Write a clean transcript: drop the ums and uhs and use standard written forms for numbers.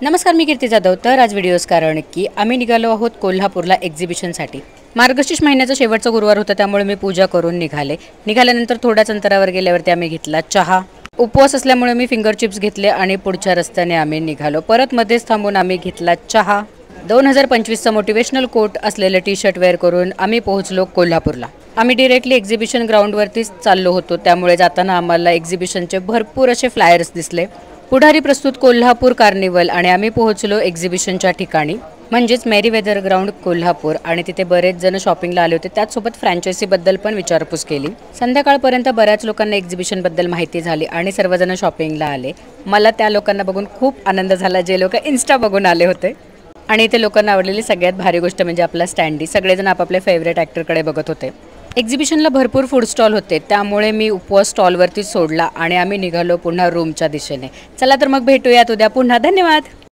नमस्कार, मी कीर्ती जाधव. तर आज व्हिडिओज कारण की आम्ही निघालो आहोत कोल्हापूरला एक्झिबिशनसाठी. मार्गशीर्ष महिन्याचा शेवटचा गुरुवार होता, त्यामुळे मी पूजा करून निघाल्यानंतर थोड्याच अंतरावर गेल्यावरती आम्ही घेतला चहा. उपवास असल्यामुळे मी फिंगर चिप्स घेतले आणि पुढच्या रस्त्याने आम्ही निघालो. परत मध्येच थांबून आम्ही घेतला चहा. 2025चा मोटिवेशनल कोट असलेले टी शर्ट वेअर करून आम्ही पोहोचलो कोल्हापूरला. आम्ही डिरेक्टली एक्झिबिशन ग्राउंडवरतीच चाललो होतो, त्यामुळे जाताना आम्हाला एक्झिबिशनचे भरपूर असे फ्लायर्स दिसले. पुढारी प्रस्तुत कोल्हापूर कार्निवल आणि आम्ही पोहोचलो एक्झिबिशनच्या ठिकाणी, म्हणजेच मेरीवेदर ग्राउंड कोल्हापूर. आणि तिथे बरेच जण शॉपिंगला आले होते. त्याचसोबत फ्रँचायसीबद्दल पण विचारपूस केली. संध्याकाळपर्यंत बऱ्याच लोकांना एक्झिबिशनबद्दल माहिती झाली आणि सर्वजण शॉपिंगला आले. मला त्या लोकांना बघून खूप आनंद झाला, जे लोक इन्स्टा बघून आले होते. आणि इथे लोकांना आवडलेली सगळ्यात भारी गोष्ट म्हणजे आपला स्टँडी. सगळेजण आपापल्या फेवरेट ॲक्टरकडे बघत होते. एक्झिबिशनला भरपूर फूड स्टॉल होते, त्यामुळे मी उपवास स्टॉलवरती सोडला आणि आम्ही निघालो पुन्हा रूमच्या दिशेने. चला तर मग भेटूयात उद्या पुन्हा. धन्यवाद.